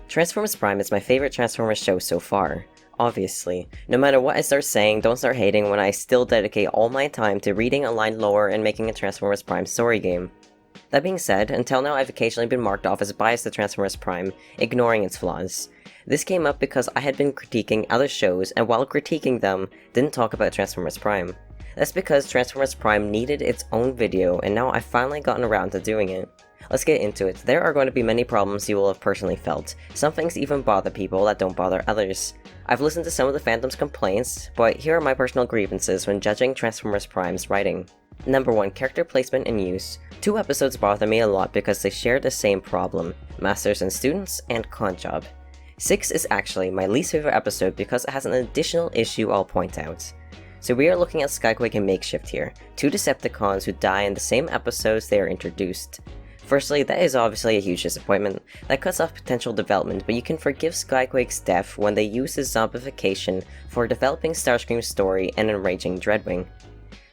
Transformers Prime is my favorite Transformers show so far. Obviously. No matter what I start saying, don't start hating when I still dedicate all my time to reading a line lore and making a Transformers Prime story game. That being said, until now I've occasionally been marked off as biased to Transformers Prime, ignoring its flaws. This came up because I had been critiquing other shows and while critiquing them, didn't talk about Transformers Prime. That's because Transformers Prime needed its own video and now I've finally gotten around to doing it. Let's get into it. There are going to be many problems you will have personally felt. Some things even bother people that don't bother others. I've listened to some of the fandom's complaints, but here are my personal grievances when judging Transformers Prime's writing. Number 1. Character placement and use. 2 episodes bother me a lot because they share the same problem. Masters and Students and Con Job. 6 is actually my least favorite episode because it has an additional issue I'll point out. So we are looking at Skyquake and Makeshift here, 2 Decepticons who die in the same episodes they are introduced. Firstly, that is obviously a huge disappointment. That cuts off potential development, but you can forgive Skyquake's death when they use his zombification for developing Starscream's story and enraging Dreadwing.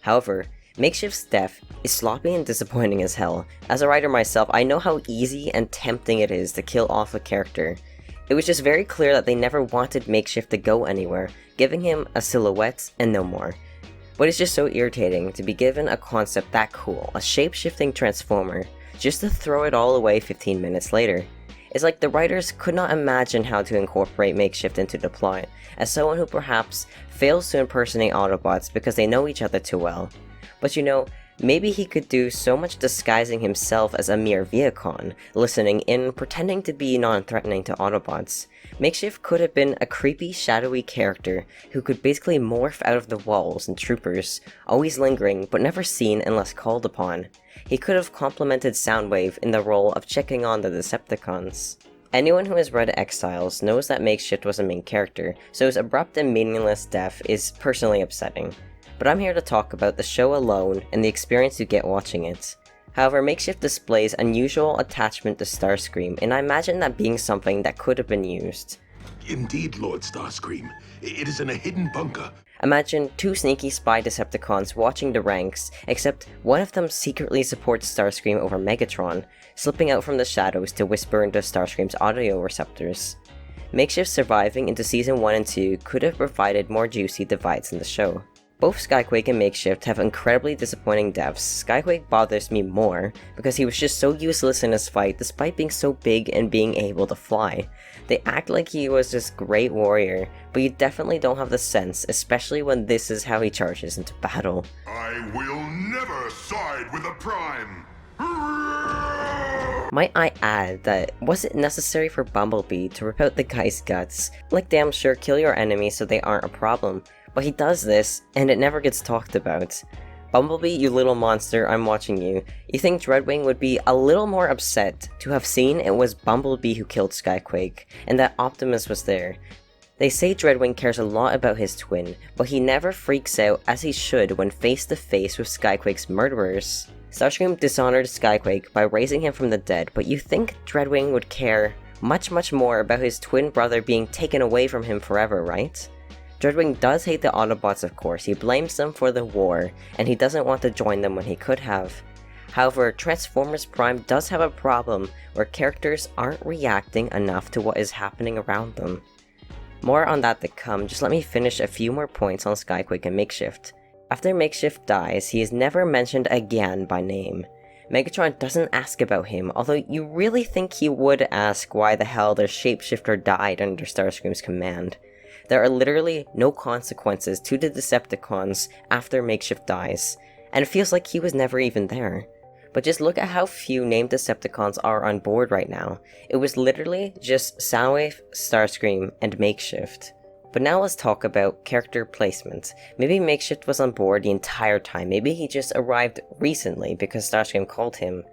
However, Makeshift's death is sloppy and disappointing as hell. As a writer myself, I know how easy and tempting it is to kill off a character. It was just very clear that they never wanted Makeshift to go anywhere, giving him a silhouette and no more. But it's just so irritating to be given a concept that cool, a shape-shifting transformer, just to throw it all away 15 minutes later. It's like the writers could not imagine how to incorporate Makeshift into the plot, as someone who perhaps fails to impersonate Autobots because they know each other too well. But you know, maybe he could do so much disguising himself as a mere Viacon, listening in, pretending to be non-threatening to Autobots. Makeshift could have been a creepy, shadowy character who could basically morph out of the walls and troopers, always lingering but never seen unless called upon. He could have complemented Soundwave in the role of checking on the Decepticons. Anyone who has read Exiles knows that Makeshift was a main character, so his abrupt and meaningless death is personally upsetting. But I'm here to talk about the show alone and the experience you get watching it. However, Makeshift displays unusual attachment to Starscream, and I imagine that being something that could have been used. Indeed, Lord Starscream. It is in a hidden bunker. Imagine 2 sneaky spy Decepticons watching the ranks, except one of them secretly supports Starscream over Megatron, slipping out from the shadows to whisper into Starscream's audio receptors. Makeshift surviving into Season 1 and 2 could have provided more juicy divides in the show. Both Skyquake and Makeshift have incredibly disappointing deaths. Skyquake bothers me more because he was just so useless in his fight despite being so big and being able to fly. They act like he was this great warrior, but you definitely don't have the sense, especially when this is how he charges into battle. I will never side with a Prime! Might I add that was it necessary for Bumblebee to rip out the guy's guts? Like damn sure kill your enemies so they aren't a problem. But he does this, and it never gets talked about. Bumblebee, you little monster, I'm watching you. You think Dreadwing would be a little more upset to have seen it was Bumblebee who killed Skyquake, and that Optimus was there. They say Dreadwing cares a lot about his twin, but he never freaks out as he should when face to face with Skyquake's murderers. Starscream dishonored Skyquake by raising him from the dead, but you think Dreadwing would care much more about his twin brother being taken away from him forever, right? Dreadwing does hate the Autobots, of course. He blames them for the war, and he doesn't want to join them when he could have. However, Transformers Prime does have a problem where characters aren't reacting enough to what is happening around them. More on that to come, just let me finish a few more points on Skyquake and Makeshift. After Makeshift dies, he is never mentioned again by name. Megatron doesn't ask about him, although you really think he would ask why the hell their shapeshifter died under Starscream's command. There are literally no consequences to the Decepticons after Makeshift dies, and it feels like he was never even there. But just look at how few named Decepticons are on board right now. It was literally just Soundwave, Starscream, and Makeshift. But now let's talk about character placement. Maybe Makeshift was on board the entire time, maybe he just arrived recently because Starscream called him.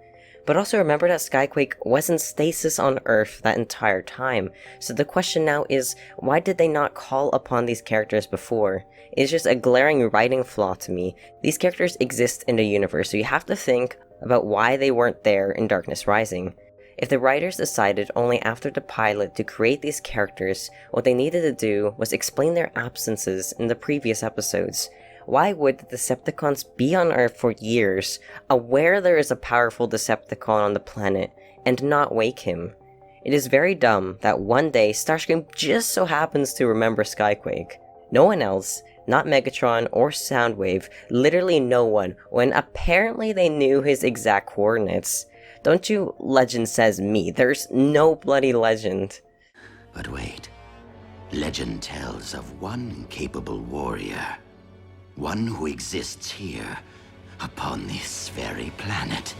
But also remember that Skyquake was in stasis on Earth that entire time, so the question now is, why did they not call upon these characters before? It's just a glaring writing flaw to me. These characters exist in the universe, so you have to think about why they weren't there in Darkness Rising. If the writers decided only after the pilot to create these characters, what they needed to do was explain their absences in the previous episodes. Why would the Decepticons be on Earth for years, aware there is a powerful Decepticon on the planet, and not wake him? It is very dumb that one day Starscream just so happens to remember Skyquake. No one else, not Megatron or Soundwave, literally no one, when apparently they knew his exact coordinates. Don't you legend says me, there's no bloody legend. But wait, legend tells of one capable warrior. One who exists here, upon this very planet.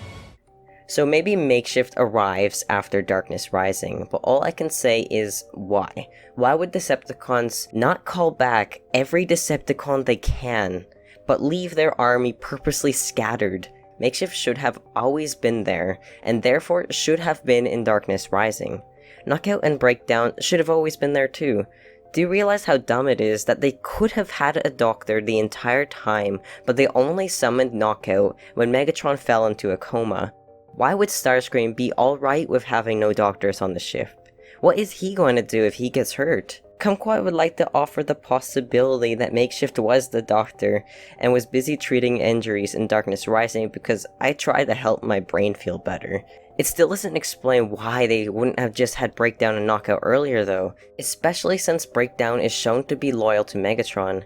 So maybe Makeshift arrives after Darkness Rising, but all I can say is why? Why would Decepticons not call back every Decepticon they can, but leave their army purposely scattered? Makeshift should have always been there, and therefore should have been in Darkness Rising. Knockout and Breakdown should have always been there too. Do you realize how dumb it is that they could have had a doctor the entire time, but they only summoned Knockout when Megatron fell into a coma? Why would Starscream be alright with having no doctors on the ship? What is he going to do if he gets hurt? Kumquat would like to offer the possibility that Makeshift was the doctor and was busy treating injuries in Darkness Rising because I tried to help my brain feel better. It still doesn't explain why they wouldn't have just had Breakdown and Knockout earlier though, especially since Breakdown is shown to be loyal to Megatron.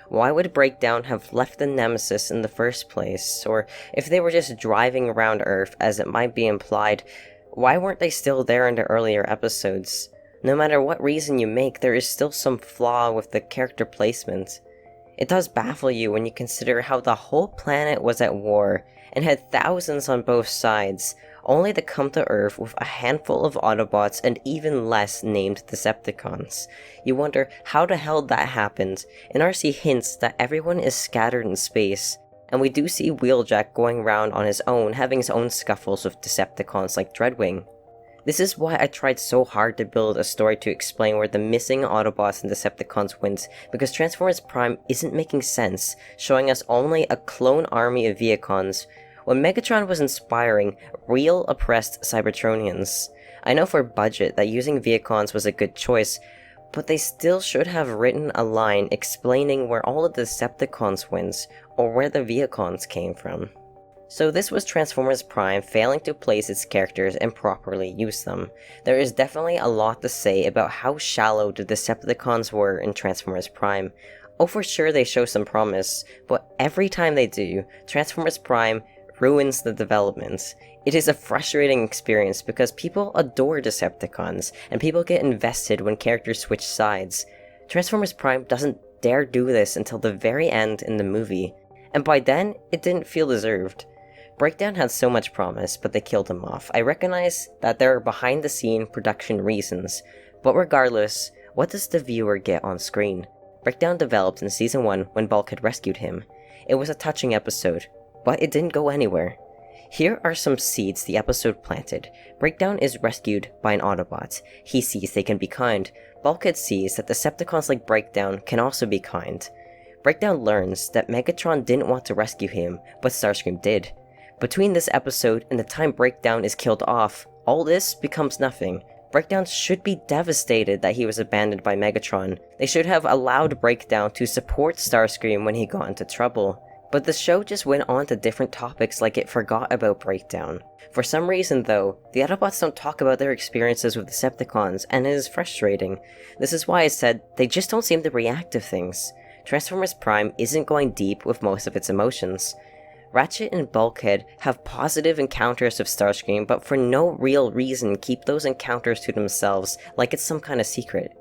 Why would Breakdown have left the Nemesis in the first place? Or if they were just driving around Earth, as it might be implied, why weren't they still there in the earlier episodes? No matter what reason you make, there is still some flaw with the character placement. It does baffle you when you consider how the whole planet was at war and had thousands on both sides, only to come to Earth with a handful of Autobots and even less named Decepticons. You wonder how the hell that happened, and RC hints that everyone is scattered in space, and we do see Wheeljack going around on his own, having his own scuffles with Decepticons like Dreadwing. This is why I tried so hard to build a story to explain where the missing Autobots and Decepticons went, because Transformers Prime isn't making sense, showing us only a clone army of Viacons, when Megatron was inspiring real oppressed Cybertronians. I know for budget that using Viacons was a good choice, but they still should have written a line explaining where all of the Decepticons went, or where the Viacons came from. So this was Transformers Prime failing to place its characters and properly use them. There is definitely a lot to say about how shallow the Decepticons were in Transformers Prime. Oh, for sure they show some promise, but every time they do, Transformers Prime ruins the development. It is a frustrating experience because people adore Decepticons, and people get invested when characters switch sides. Transformers Prime doesn't dare do this until the very end in the movie, and by then, it didn't feel deserved. Breakdown had so much promise, but they killed him off. I recognize that there are behind-the-scene production reasons, but regardless, what does the viewer get on screen? Breakdown developed in Season 1 when Bulkhead rescued him. It was a touching episode, but it didn't go anywhere. Here are some seeds the episode planted. Breakdown is rescued by an Autobot. He sees they can be kind. Bulkhead sees that Decepticons like Breakdown can also be kind. Breakdown learns that Megatron didn't want to rescue him, but Starscream did. Between this episode and the time Breakdown is killed off, all this becomes nothing. Breakdown should be devastated that he was abandoned by Megatron. They should have allowed Breakdown to support Starscream when he got into trouble. But the show just went on to different topics like it forgot about Breakdown. For some reason though, the Autobots don't talk about their experiences with Decepticons, and it is frustrating. This is why I said they just don't seem to react to things. Transformers Prime isn't going deep with most of its emotions. Ratchet and Bulkhead have positive encounters with Starscream, but for no real reason keep those encounters to themselves like it's some kind of secret.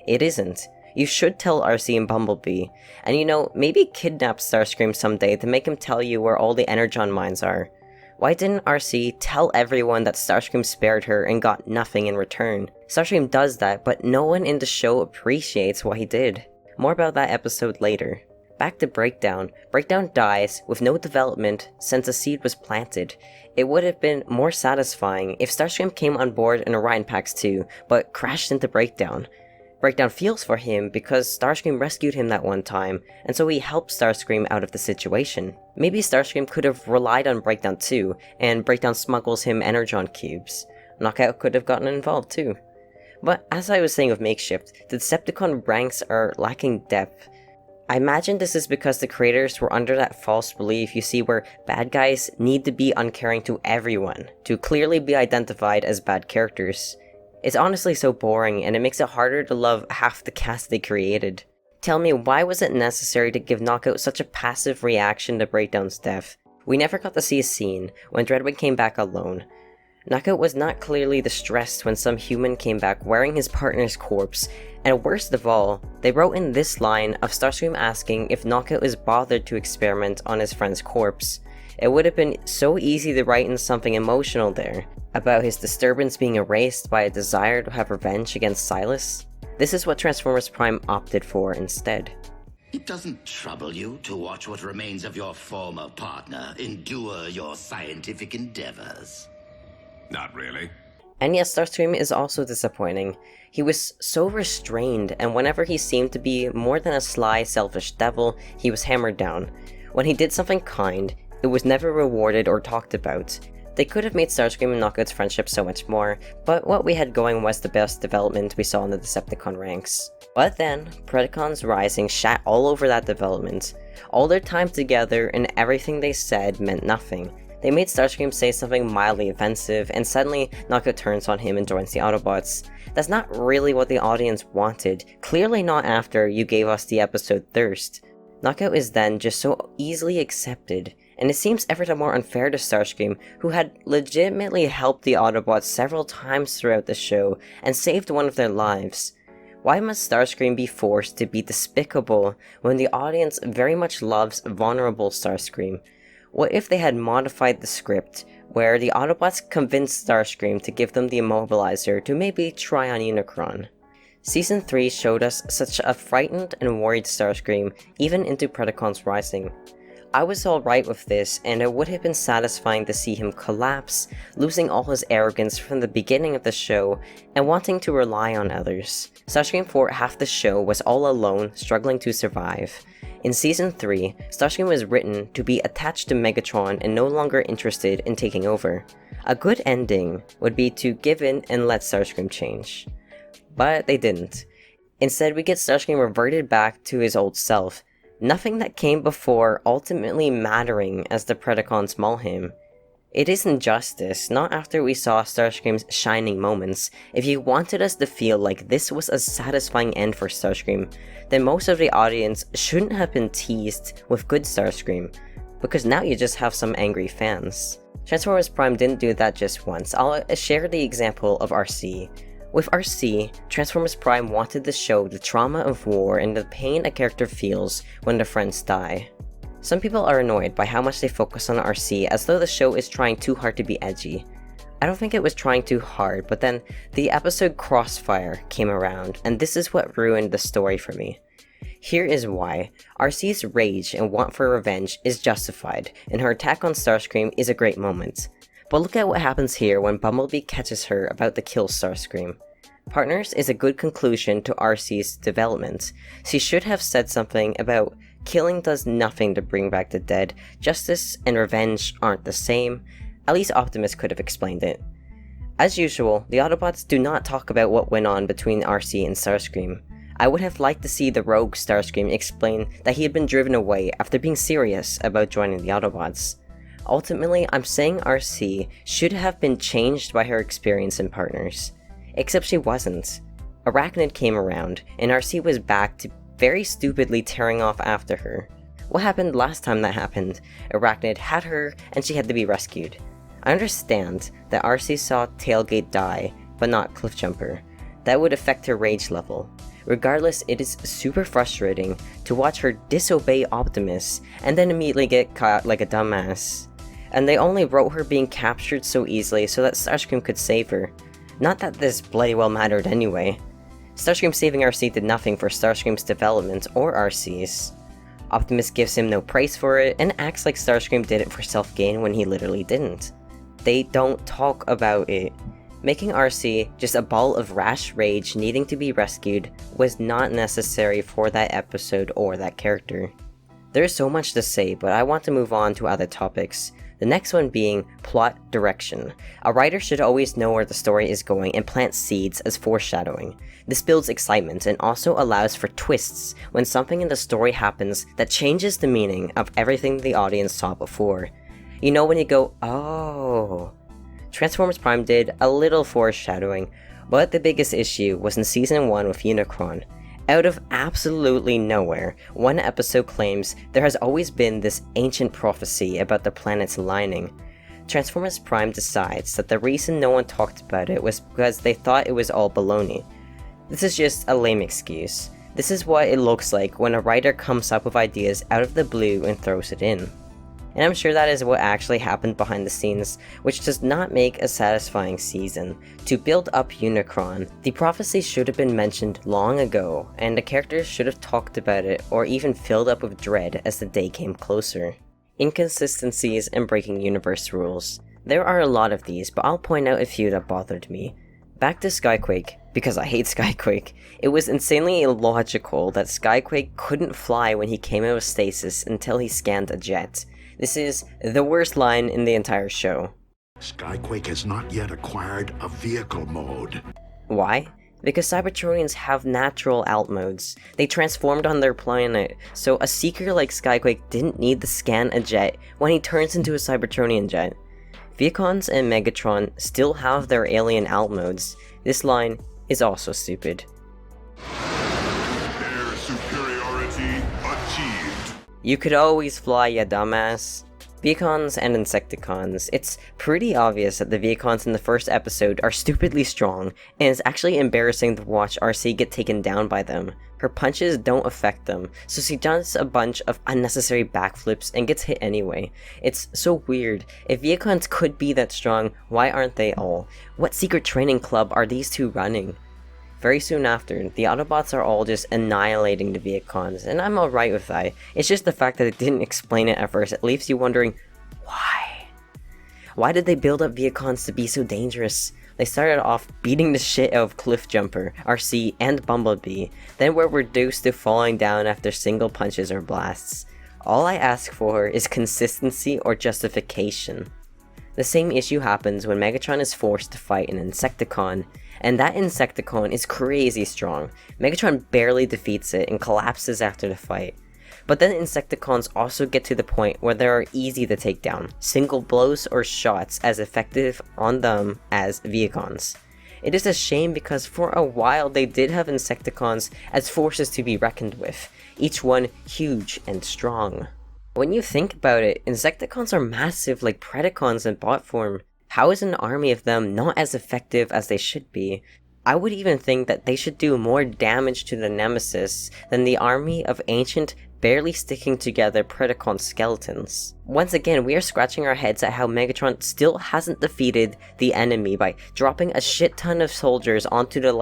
It isn't. You should tell RC and Bumblebee, and maybe kidnap Starscream someday to make him tell you where all the Energon mines are. Why didn't RC tell everyone that Starscream spared her and got nothing in return? Starscream does that, but no one in the show appreciates what he did. More about that episode later. Back to Breakdown. Breakdown dies with no development since a seed was planted. It would have been more satisfying if Starscream came on board in Orion Pax 2, but crashed into Breakdown. Breakdown feels for him because Starscream rescued him that one time, and so he helped Starscream out of the situation. Maybe Starscream could have relied on Breakdown too, and Breakdown smuggles him Energon cubes. Knockout could have gotten involved too. But as I was saying with Makeshift, the Decepticon ranks are lacking depth. I imagine this is because the creators were under that false belief you see where bad guys need to be uncaring to everyone, to clearly be identified as bad characters. It's honestly so boring, and it makes it harder to love half the cast they created. Tell me, why was it necessary to give Knockout such a passive reaction to Breakdown's death? We never got to see a scene when Dreadwing came back alone. Knockout was not clearly distressed when some human came back wearing his partner's corpse, and worst of all, they wrote in this line of Starscream asking if Knockout is bothered to experiment on his friend's corpse. It would have been so easy to write in something emotional there, about his disturbance being erased by a desire to have revenge against Silas. This is what Transformers Prime opted for instead. It doesn't trouble you to watch what remains of your former partner endure your scientific endeavors? Not really. And yes, Starscream is also disappointing. He was so restrained, and whenever he seemed to be more than a sly, selfish devil, he was hammered down. When he did something kind, it was never rewarded or talked about. They could have made Starscream and Knockout's friendship so much more, but what we had going was the best development we saw in the Decepticon ranks. But then, Predacon's Rising shat all over that development. All their time together and everything they said meant nothing. They made Starscream say something mildly offensive, and suddenly Knockout turns on him and joins the Autobots. That's not really what the audience wanted, clearly not after you gave us the episode Thirst. Knockout is then just so easily accepted, and it seems ever the more unfair to Starscream, who had legitimately helped the Autobots several times throughout the show and saved one of their lives. Why must Starscream be forced to be despicable when the audience very much loves vulnerable Starscream? What if they had modified the script, where the Autobots convinced Starscream to give them the immobilizer to maybe try on Unicron? Season 3 showed us such a frightened and worried Starscream, even into Predacon's Rising. I was alright with this, and it would have been satisfying to see him collapse, losing all his arrogance from the beginning of the show, and wanting to rely on others. Starscream for half the show was all alone, struggling to survive. In Season 3, Starscream was written to be attached to Megatron and no longer interested in taking over. A good ending would be to give in and let Starscream change. But they didn't. Instead, we get Starscream reverted back to his old self, nothing that came before ultimately mattering as the Predacons maul him. It is injustice, not after we saw Starscream's shining moments. If you wanted us to feel like this was a satisfying end for Starscream, then most of the audience shouldn't have been teased with good Starscream, because now you just have some angry fans. Transformers Prime didn't do that just once. I'll share the example of RC. With RC, Transformers Prime wanted to show the trauma of war and the pain a character feels when their friends die. Some people are annoyed by how much they focus on RC as though the show is trying too hard to be edgy. I don't think it was trying too hard, but then the episode Crossfire came around, and this is what ruined the story for me. Here is why. RC's rage and want for revenge is justified, and her attack on Starscream is a great moment. But look at what happens here when Bumblebee catches her about to kill Starscream. Partners is a good conclusion to RC's development. She should have said something about killing does nothing to bring back the dead, justice and revenge aren't the same. At least Optimus could have explained it. As usual, the Autobots do not talk about what went on between RC and Starscream. I would have liked to see the rogue Starscream explain that he had been driven away after being serious about joining the Autobots. Ultimately, I'm saying RC should have been changed by her experience in Partners. Except she wasn't. Arachnid came around, and RC was back to very stupidly tearing off after her. What happened last time that happened? Arachnid had her, and she had to be rescued. I understand that RC saw Tailgate die, but not Cliffjumper. That would affect her rage level. Regardless, it is super frustrating to watch her disobey Optimus, and then immediately get caught like a dumbass. And they only wrote her being captured so easily so that Starscream could save her. Not that this bloody well mattered anyway. Starscream saving RC did nothing for Starscream's development or RC's. Optimus gives him no praise for it and acts like Starscream did it for self-gain when he literally didn't. They don't talk about it. Making RC just a ball of rash rage needing to be rescued was not necessary for that episode or that character. There's so much to say, but I want to move on to other topics. The next one being plot direction. A writer should always know where the story is going and plant seeds as foreshadowing. This builds excitement and also allows for twists when something in the story happens that changes the meaning of everything the audience saw before. You know when you go, oh. Transformers Prime did a little foreshadowing. But the biggest issue was in Season 1 with Unicron. Out of absolutely nowhere, one episode claims there has always been this ancient prophecy about the planet's lining. Transformers Prime decides that the reason no one talked about it was because they thought it was all baloney. This is just a lame excuse. This is what it looks like when a writer comes up with ideas out of the blue and throws it in. And I'm sure that is what actually happened behind the scenes, which does not make a satisfying season. To build up Unicron, the prophecy should have been mentioned long ago, and the characters should have talked about it or even filled up with dread as the day came closer. Inconsistencies and breaking universe rules. There are a lot of these, but I'll point out a few that bothered me. Back to Skyquake, because I hate Skyquake. It was insanely illogical that Skyquake couldn't fly when he came out of stasis until he scanned a jet. This is the worst line in the entire show. Skyquake has not yet acquired a vehicle mode. Why? Because Cybertronians have natural alt modes. They transformed on their planet, so a seeker like Skyquake didn't need to scan a jet when he turns into a Cybertronian jet. Viacons and Megatron still have their alien alt modes. This line is also stupid. Air superiority achieved. You could always fly, ya dumbass. Viacons and Insecticons. It's pretty obvious that the Viacons in the first episode are stupidly strong, and it's actually embarrassing to watch RC get taken down by them. Her punches don't affect them, so she does a bunch of unnecessary backflips and gets hit anyway. It's so weird. If Viacons could be that strong, why aren't they all? What secret training club are these two running? Very soon after, the Autobots are all just annihilating the Viacons, and I'm alright with that. It's just the fact that it didn't explain it at first, it leaves you wondering, why? Why did they build up Viacons to be so dangerous? They started off beating the shit out of Cliffjumper, RC, and Bumblebee, then were reduced to falling down after single punches or blasts. All I ask for is consistency or justification. The same issue happens when Megatron is forced to fight an Insecticon, and that Insecticon is crazy strong. Megatron barely defeats it and collapses after the fight. But then Insecticons also get to the point where they are easy to take down, single blows or shots as effective on them as Viacons. It is a shame because for a while they did have Insecticons as forces to be reckoned with, each one huge and strong. When you think about it, Insecticons are massive like Predacons in bot form. How is an army of them not as effective as they should be? I would even think that they should do more damage to the Nemesis than the army of ancient, barely sticking together Predacon skeletons. Once again, we are scratching our heads at how Megatron still hasn't defeated the enemy by dropping a shit ton of soldiers onto the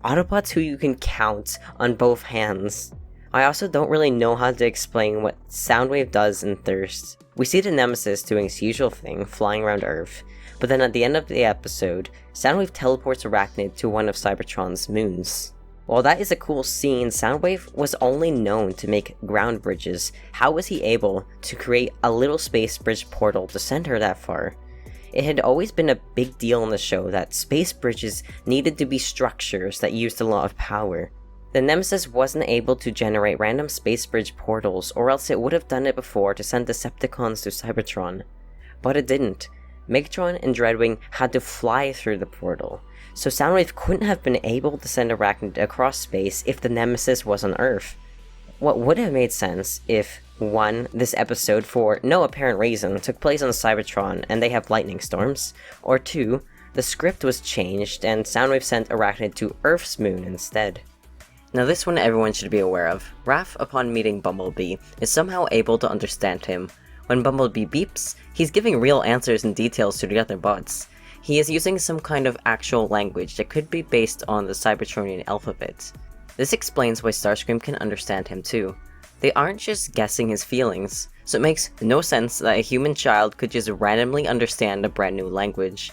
Autobots who you can count on both hands. I also don't really know how to explain what Soundwave does in Thirst. We see the Nemesis doing its usual thing, flying around Earth, but then at the end of the episode, Soundwave teleports Arachnid to one of Cybertron's moons. While that is a cool scene, Soundwave was only known to make ground bridges. How was he able to create a little space bridge portal to send her that far? It had always been a big deal in the show that space bridges needed to be structures that used a lot of power. The Nemesis wasn't able to generate random space bridge portals, or else it would have done it before to send Decepticons to Cybertron. But it didn't. Megatron and Dreadwing had to fly through the portal, so Soundwave couldn't have been able to send Arachnid across space if the Nemesis was on Earth. What would have made sense if 1. This episode, for no apparent reason, took place on Cybertron and they have lightning storms, or 2. The script was changed and Soundwave sent Arachnid to Earth's moon instead. Now this one everyone should be aware of. Raph, upon meeting Bumblebee, is somehow able to understand him. When Bumblebee beeps, he's giving real answers and details to the other bots. He is using some kind of actual language that could be based on the Cybertronian alphabet. This explains why Starscream can understand him too. They aren't just guessing his feelings, so it makes no sense that a human child could just randomly understand a brand new language.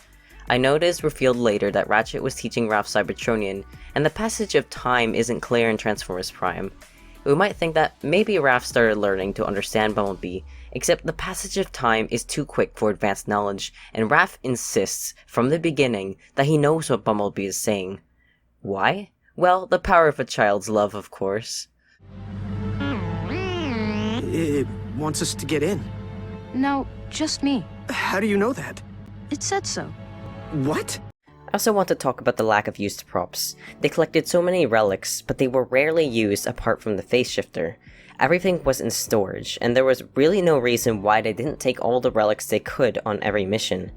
I know it is revealed later that Ratchet was teaching Raph Cybertronian, and the passage of time isn't clear in Transformers Prime. We might think that maybe Raph started learning to understand Bumblebee, except the passage of time is too quick for advanced knowledge, and Raph insists from the beginning that he knows what Bumblebee is saying. Why? Well, the power of a child's love, of course. It wants us to get in. No, just me. How do you know that? It said so. What? I also want to talk about the lack of used props. They collected so many relics, but they were rarely used apart from the face shifter. Everything was in storage, and there was really no reason why they didn't take all the relics they could on every mission.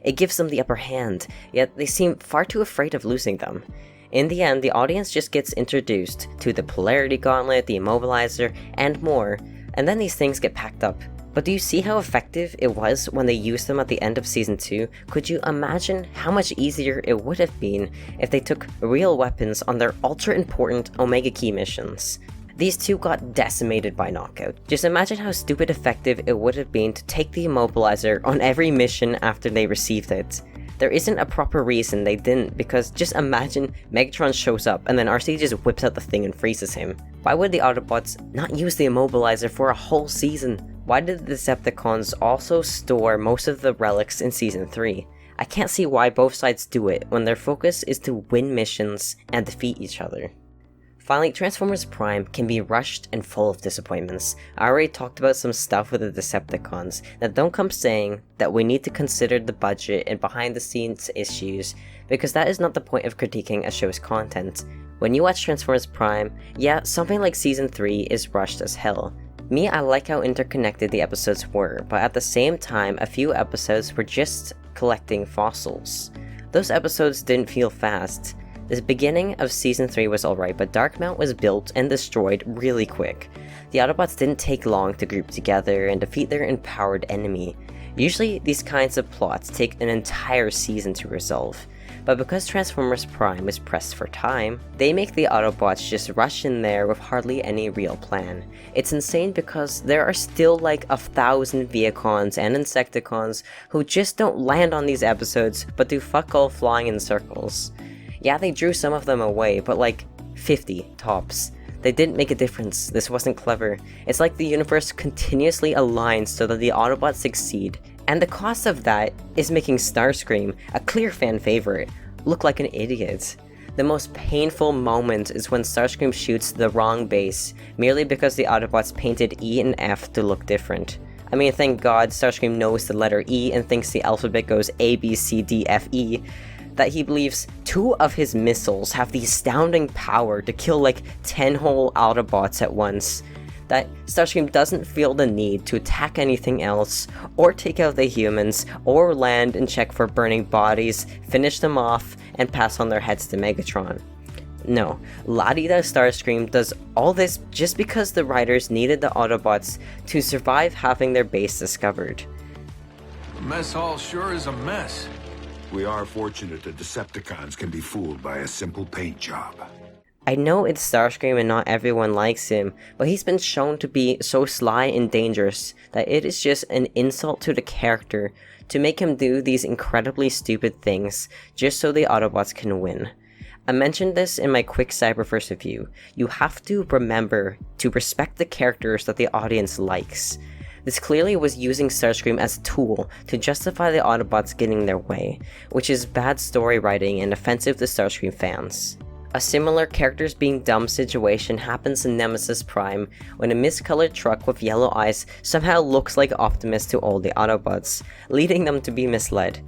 It gives them the upper hand, yet they seem far too afraid of losing them. In the end, the audience just gets introduced to the Polarity Gauntlet, the Immobilizer, and more, and then these things get packed up. But do you see how effective it was when they used them at the end of Season 2? Could you imagine how much easier it would have been if they took real weapons on their ultra-important Omega Key missions? These two got decimated by Knockout. Just imagine how stupid effective it would have been to take the Immobilizer on every mission after they received it. There isn't a proper reason they didn't, because just imagine Megatron shows up and then RC just whips out the thing and freezes him. Why would the Autobots not use the Immobilizer for a whole season? Why did the Decepticons also store most of the relics in Season 3? I can't see why both sides do it when their focus is to win missions and defeat each other. Finally, Transformers Prime can be rushed and full of disappointments. I already talked about some stuff with the Decepticons. Now don't come saying that we need to consider the budget and behind the scenes issues, because that is not the point of critiquing a show's content. When you watch Transformers Prime, yeah, something like Season 3 is rushed as hell. Me, I like how interconnected the episodes were, but at the same time, a few episodes were just collecting fossils. Those episodes didn't feel fast. The beginning of Season 3 was alright, but Darkmount was built and destroyed really quick. The Autobots didn't take long to group together and defeat their empowered enemy. Usually, these kinds of plots take an entire season to resolve. But because Transformers Prime is pressed for time, they make the Autobots just rush in there with hardly any real plan. It's insane because there are still like 1,000 Viacons and Insecticons who just don't land on these episodes but do fuck all flying in circles. Yeah, they drew some of them away, but like 50 tops. They didn't make a difference. This wasn't clever. It's like the universe continuously aligns so that the Autobots succeed, and the cost of that is making Starscream, a clear fan favorite, look like an idiot. The most painful moment is when Starscream shoots the wrong base, merely because the Autobots painted E and F to look different. I mean, thank God Starscream knows the letter E and thinks the alphabet goes A, B, C, D, F, E, that he believes 2 of his missiles have the astounding power to kill like 10 whole Autobots at once. That Starscream doesn't feel the need to attack anything else, or take out the humans, or land and check for burning bodies, finish them off, and pass on their heads to Megatron. No, La-di-da Starscream does all this just because the writers needed the Autobots to survive having their base discovered. The mess hall sure is a mess. We are fortunate that Decepticons can be fooled by a simple paint job. I know it's Starscream and not everyone likes him, but he's been shown to be so sly and dangerous that it is just an insult to the character to make him do these incredibly stupid things just so the Autobots can win. I mentioned this in my quick Cyberverse review. You have to remember to respect the characters that the audience likes. This clearly was using Starscream as a tool to justify the Autobots getting their way, which is bad story writing and offensive to Starscream fans. A similar characters being dumb situation happens in Nemesis Prime when a miscolored truck with yellow eyes somehow looks like Optimus to all the Autobots, leading them to be misled.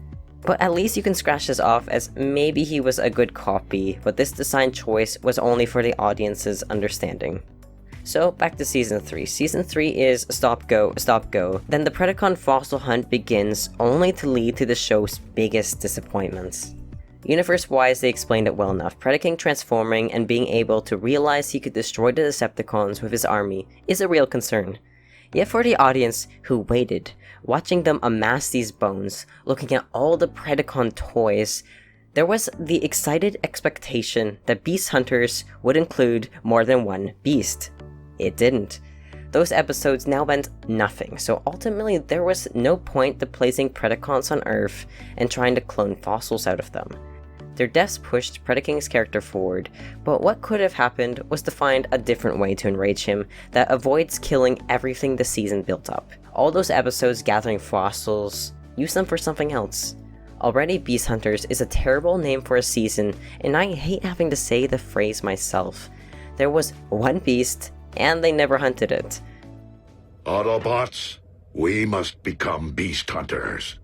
But at least you can scratch this off as maybe he was a good copy, but this design choice was only for the audience's understanding. So, back to Season 3. Season 3 is stop, go, stop, go. Then the Predacon fossil hunt begins, only to lead to the show's biggest disappointments. Universe-wise, they explained it well enough. Predacon transforming and being able to realize he could destroy the Decepticons with his army is a real concern. Yet for the audience who waited, watching them amass these bones, looking at all the Predacon toys, there was the excited expectation that Beast Hunters would include more than one beast. It didn't. Those episodes now meant nothing, so ultimately there was no point to placing Predacons on Earth and trying to clone fossils out of them. Their deaths pushed Predacon's character forward, but what could have happened was to find a different way to enrage him that avoids killing everything the season built up. All those episodes gathering fossils, use them for something else. Already Beast Hunters is a terrible name for a season, and I hate having to say the phrase myself. There was one beast, and they never hunted it. Autobots, we must become beast hunters.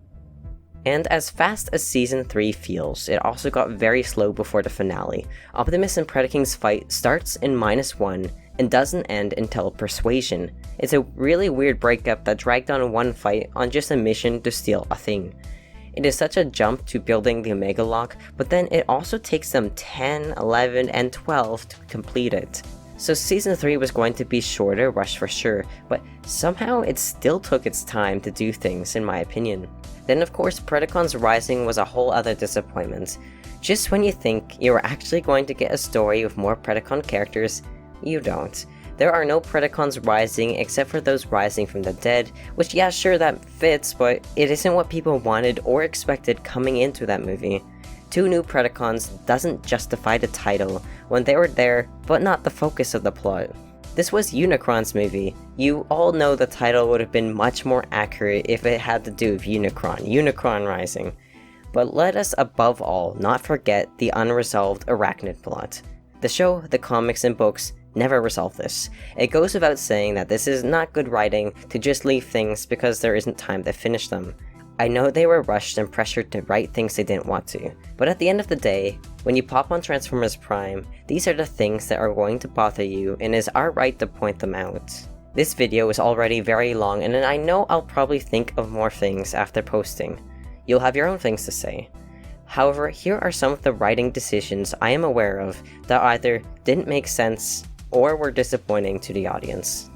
And as fast as Season 3 feels, it also got very slow before the finale. Optimus and Predacon's fight starts in -1 and doesn't end until Persuasion. It's a really weird breakup that dragged on one fight on just a mission to steal a thing. It is such a jump to building the Omega Lock, but then it also takes them 10, 11, and 12 to complete it. So Season 3 was going to be shorter, rush for sure, but somehow it still took its time to do things in my opinion. Then of course Predacon's Rising was a whole other disappointment. Just when you think you're actually going to get a story with more Predacon characters, you don't. There are no Predacons rising except for those rising from the dead, which yeah sure that fits, but it isn't what people wanted or expected coming into that movie. 2 new Predacons doesn't justify the title when they were there, but not the focus of the plot. This was Unicron's movie. You all know the title would have been much more accurate if it had to do with Unicron Rising. But let us above all not forget the unresolved Arachnid plot. The show, the comics, and books never resolve this. It goes without saying that this is not good writing to just leave things because there isn't time to finish them. I know they were rushed and pressured to write things they didn't want to, but at the end of the day, when you pop on Transformers Prime, these are the things that are going to bother you and it is our right to point them out. This video is already very long and I know I'll probably think of more things after posting. You'll have your own things to say. However, here are some of the writing decisions I am aware of that either didn't make sense or were disappointing to the audience.